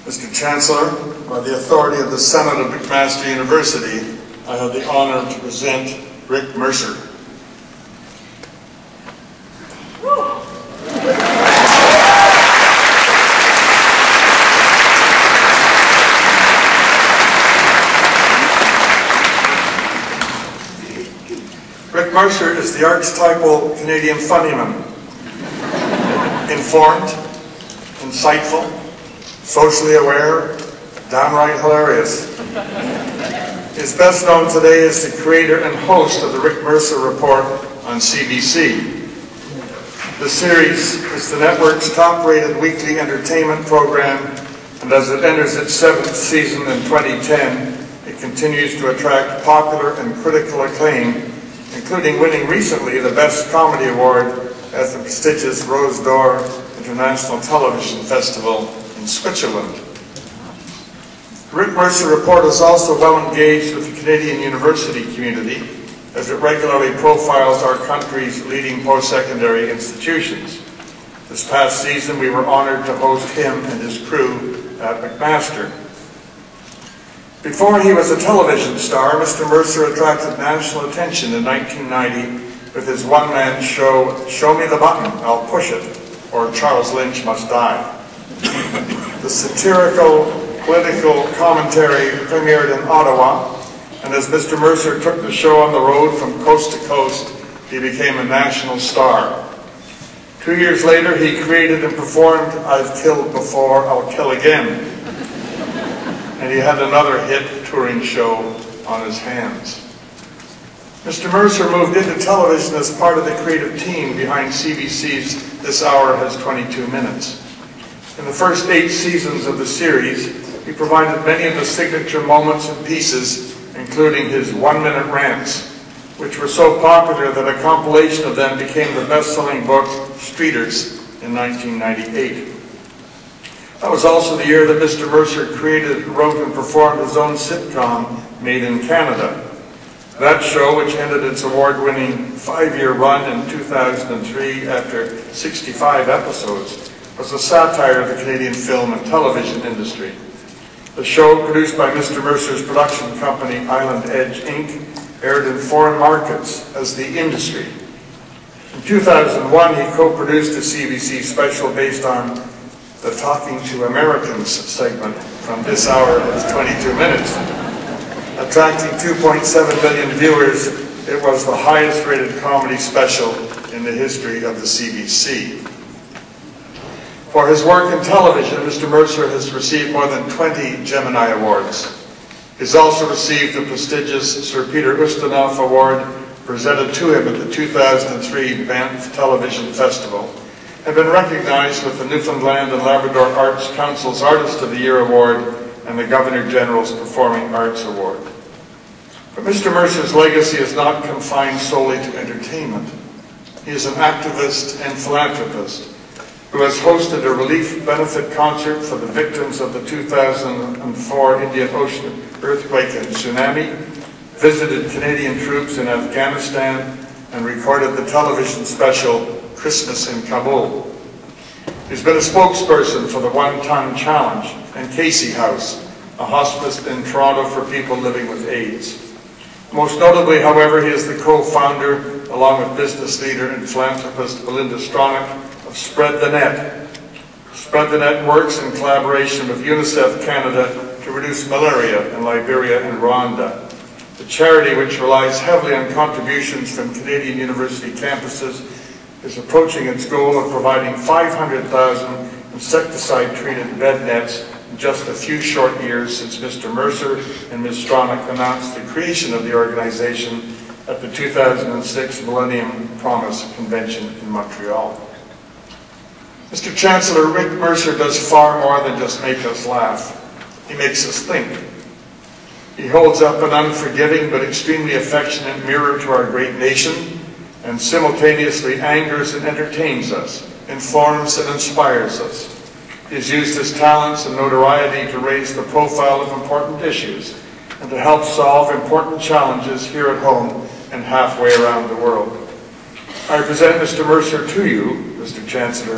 Mr. Chancellor, by the authority of the Senate of McMaster University, I have the honor to present Rick Mercer. Rick Mercer is the archetypal Canadian funnyman. Informed, insightful, socially aware, downright hilarious. He is best known today as the creator and host of the Rick Mercer Report on CBC. The series is the network's top-rated weekly entertainment program, and as it enters its 7th season in 2010, it continues to attract popular and critical acclaim, including winning recently the Best Comedy Award at the prestigious Rose d'Or International Television Festival in Switzerland. Rick Mercer Report is also well engaged with the Canadian university community as it regularly profiles our country's leading post-secondary institutions. This past season we were honored to host him and his crew at McMaster. Before he was a television star, Mr. Mercer attracted national attention in 1990 with his one-man show, Show Me the Button, I'll Push It, or Charles Lynch Must Die. The satirical, political commentary premiered in Ottawa, and as Mr. Mercer took the show on the road from coast to coast, he became a national star. 2 years later, he created and performed I've Killed Before, I'll Kill Again, and he had another hit touring show on his hands. Mr. Mercer moved into television as part of the creative team behind CBC's This Hour Has 22 Minutes. In the first 8 seasons of the series, he provided many of the signature moments and pieces, including his 1-minute rants, which were so popular that a compilation of them became the best-selling book, Streeters, in 1998. That was also the year that Mr. Mercer created, wrote, and performed his own sitcom, Made in Canada. That show, which ended its award-winning 5-year run in 2003 after 65 episodes, was a satire of the Canadian film and television industry. The show, produced by Mr. Mercer's production company, Island Edge, Inc., aired in foreign markets as The Industry. In 2001, he co-produced a CBC special based on the Talking to Americans segment from This Hour Has 22 Minutes. Attracting 2.7 million viewers, it was the highest rated comedy special in the history of the CBC. For his work in television, Mr. Mercer has received more than 20 Gemini Awards. He's also received the prestigious Sir Peter Ustinov Award presented to him at the 2003 Banff Television Festival, and been recognized with the Newfoundland and Labrador Arts Council's Artist of the Year Award and the Governor-General's Performing Arts Award. But Mr. Mercer's legacy is not confined solely to entertainment. He is an activist and philanthropist who has hosted a relief benefit concert for the victims of the 2004 Indian Ocean earthquake and tsunami, visited Canadian troops in Afghanistan, and recorded the television special Christmas in Kabul. He's been a spokesperson for the One Ton Challenge and Casey House, a hospice in Toronto for people living with AIDS. Most notably, however, he is the co-founder, along with business leader and philanthropist Belinda Stronach, of Spread the Net. Spread the Net works in collaboration with UNICEF Canada to reduce malaria in Liberia and Rwanda. The charity, which relies heavily on contributions from Canadian university campuses, is approaching its goal of providing 500,000 insecticide-treated bed nets in just a few short years since Mr. Mercer and Ms. Stronach announced the creation of the organization at the 2006 Millennium Promise Convention in Montreal. Mr. Chancellor, Rick Mercer does far more than just make us laugh. He makes us think. He holds up an unforgiving but extremely affectionate mirror to our great nation, and simultaneously angers and entertains us, informs and inspires us. He has used his talents and notoriety to raise the profile of important issues and to help solve important challenges here at home and halfway around the world. I present Mr. Mercer to you, Mr. Chancellor,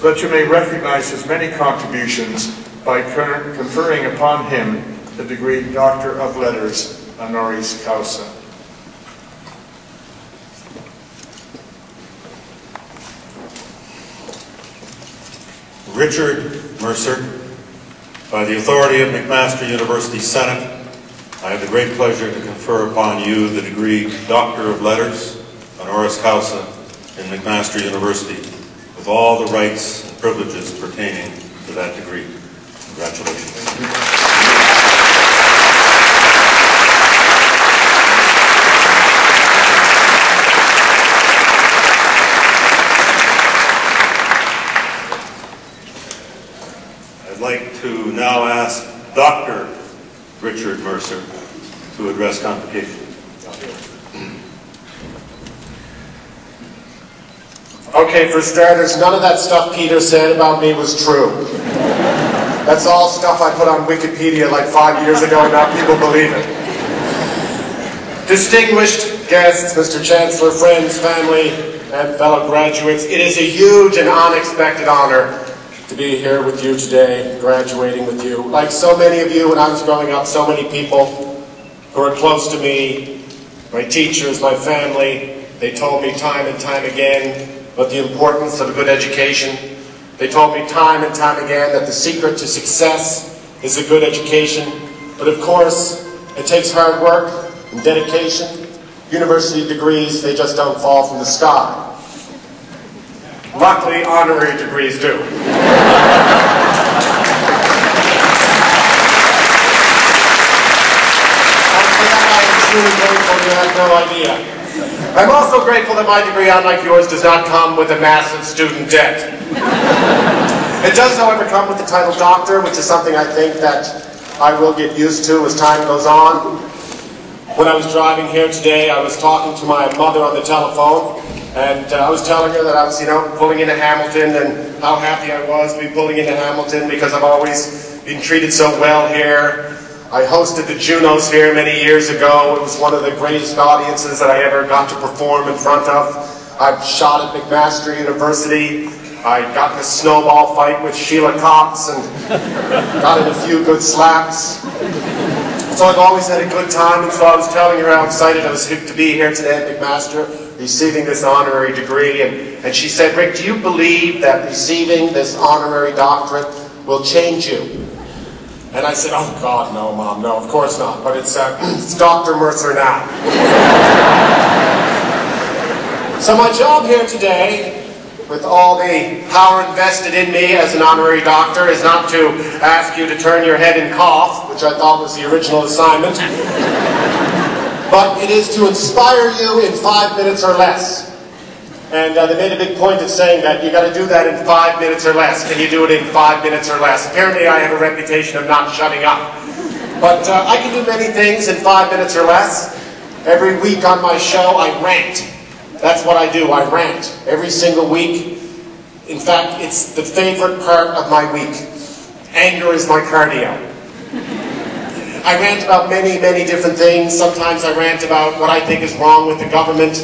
so that you may recognize his many contributions by conferring upon him the degree Doctor of Letters, honoris causa. Richard Mercer, by the authority of McMaster University Senate, I have the great pleasure to confer upon you the degree Doctor of Letters, honoris causa, in McMaster University, with all the rights and privileges pertaining to that degree. Congratulations. I'd like to now ask Dr. Richard Mercer to address convocation. Okay, for starters, none of that stuff Peter said about me was true. That's all stuff I put on Wikipedia like 5 years ago, and now people believe it. Distinguished guests, Mr. Chancellor, friends, family, and fellow graduates, it is a huge and unexpected honor to be here with you today, graduating with you. Like so many of you when I was growing up, so many people who are close to me, my teachers, my family, they told me time and time again about the importance of a good education. They told me time and time again that the secret to success is a good education. But of course, it takes hard work and dedication. University degrees, they just don't fall from the sky. Luckily, honorary degrees do. And for that, I am truly grateful. You have no idea. I'm also grateful that my degree, unlike yours, does not come with a massive student debt. It does, however, come with the title Doctor, which is something I think that I will get used to as time goes on. When I was driving here today, I was talking to my mother on the telephone, and I was telling her that I was, pulling into Hamilton, and how happy I was to be pulling into Hamilton because I've always been treated so well here. I hosted the Junos here many years ago. It was one of the greatest audiences that I ever got to perform in front of. I've shot at McMaster University. I got in a snowball fight with Sheila Cox and got in a few good slaps. So I've always had a good time, and so I was telling her how excited I was to be here today at McMaster, receiving this honorary degree. And she said, Rick, do you believe that receiving this honorary doctorate will change you? And I said, oh God, no, Mom, no, of course not. But it's Dr. Mercer now. So my job here today, with all the power invested in me as an honorary doctor, is not to ask you to turn your head and cough, which I thought was the original assignment, but it is to inspire you in 5 minutes or less. And they made a big point of saying that you got to do that in 5 minutes or less. Can you do it in 5 minutes or less? Apparently I have a reputation of not shutting up. But I can do many things in 5 minutes or less. Every week on my show I rant. That's what I do, I rant. Every single week. In fact, it's the favorite part of my week. Anger is my cardio. I rant about many, many different things. Sometimes I rant about what I think is wrong with the government.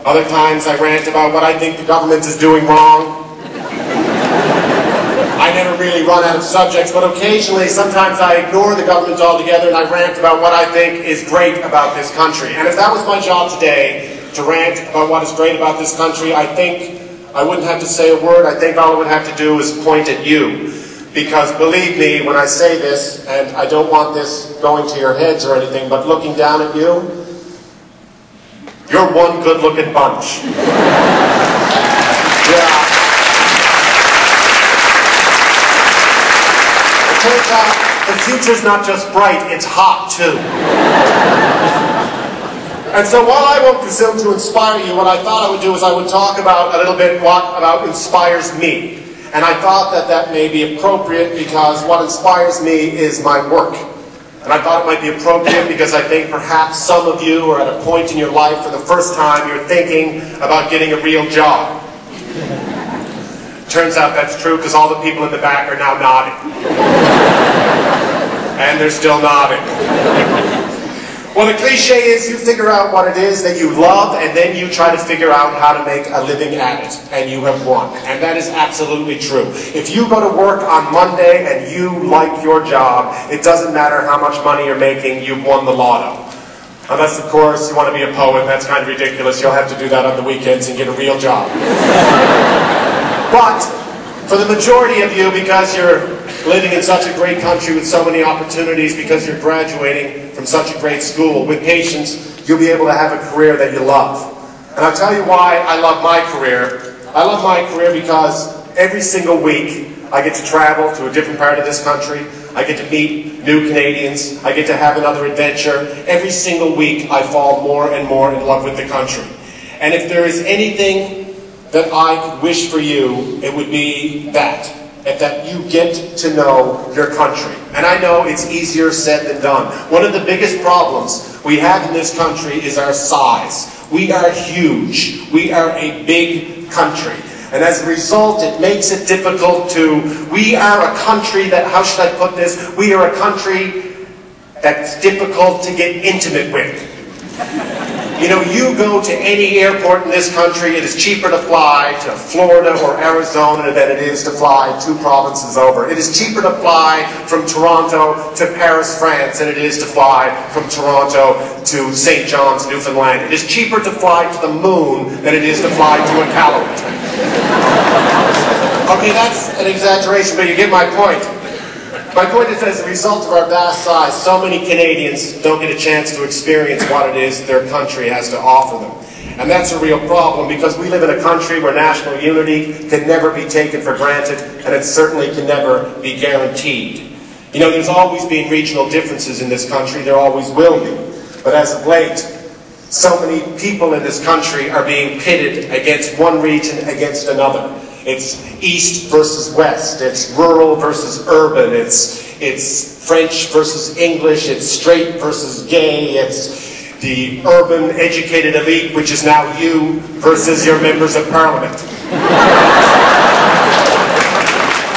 Other times I rant about what I think the government is doing wrong. I never really run out of subjects, but occasionally, sometimes I ignore the government altogether and I rant about what I think is great about this country. And if that was my job today, to rant about what is great about this country, I think I wouldn't have to say a word. I think all I would have to do is point at you. Because believe me, when I say this, and I don't want this going to your heads or anything, but looking down at you, you're one good-looking bunch. Yeah. It turns out the future's not just bright, it's hot too. And so while I won't presume to inspire you, what I thought I would do is I would talk about a little bit what inspires me. And I thought that that may be appropriate because what inspires me is my work. And I thought it might be appropriate because I think perhaps some of you are at a point in your life for the first time you're thinking about getting a real job. Turns out that's true because all the people in the back are now nodding. And they're still nodding. Well, the cliche is you figure out what it is that you love, and then you try to figure out how to make a living at it, and you have won. And that is absolutely true. If you go to work on Monday and you like your job, it doesn't matter how much money you're making, you've won the lotto. Unless, of course, you want to be a poet, that's kind of ridiculous. You'll have to do that on the weekends and get a real job. But for the majority of you, because you're living in such a great country with so many opportunities, because you're graduating from such a great school, with patience, you'll be able to have a career that you love. And I'll tell you why I love my career. I love my career because every single week I get to travel to a different part of this country. I get to meet new Canadians. I get to have another adventure. Every single week I fall more and more in love with the country. And if there is anything that I could wish for you, it would be that you get to know your country. And I know it's easier said than done. One of the biggest problems we have in this country is our size. We are huge. We are a big country. And as a result, it makes it difficult we are a country that, how should I put this? We are a country that's difficult to get intimate with. You know, you go to any airport in this country, it is cheaper to fly to Florida or Arizona than it is to fly 2 provinces over. It is cheaper to fly from Toronto to Paris, France, than it is to fly from Toronto to St. John's, Newfoundland. It is cheaper to fly to the moon than it is to fly to a Iqaluit. Okay, that's an exaggeration, but you get my point. My point is that as a result of our vast size, so many Canadians don't get a chance to experience what it is their country has to offer them. And that's a real problem, because we live in a country where national unity can never be taken for granted, and it certainly can never be guaranteed. You know, there's always been regional differences in this country, there always will be. But as of late, so many people in this country are being pitted against one region against another. It's East versus West, it's rural versus urban, it's French versus English, it's straight versus gay, it's the urban educated elite, which is now you, versus your members of parliament.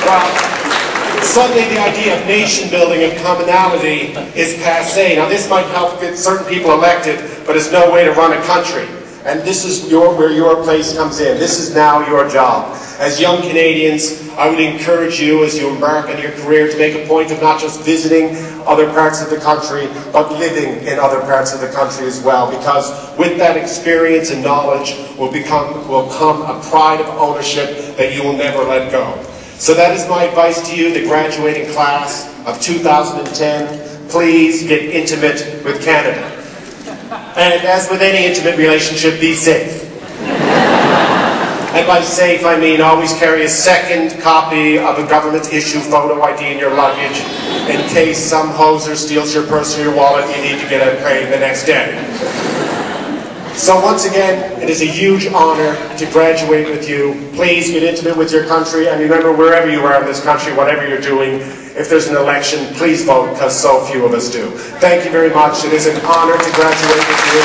Well, suddenly the idea of nation building and commonality is passé. Now this might help get certain people elected, but it's no way to run a country. And this is where your place comes in. This is now your job. As young Canadians, I would encourage you as you embark on your career to make a point of not just visiting other parts of the country, but living in other parts of the country as well. Because with that experience and knowledge will come a pride of ownership that you will never let go. So that is my advice to you, the graduating class of 2010. Please get intimate with Canada. And as with any intimate relationship, be safe. And by safe, I mean always carry a second copy of a government-issue photo ID in your luggage in case some hoser steals your purse or your wallet and you need to get a plane the next day. So once again, it is a huge honor to graduate with you. Please get intimate with your country, and remember, wherever you are in this country, whatever you're doing, if there's an election, please vote, because so few of us do. Thank you very much. It is an honor to graduate with you.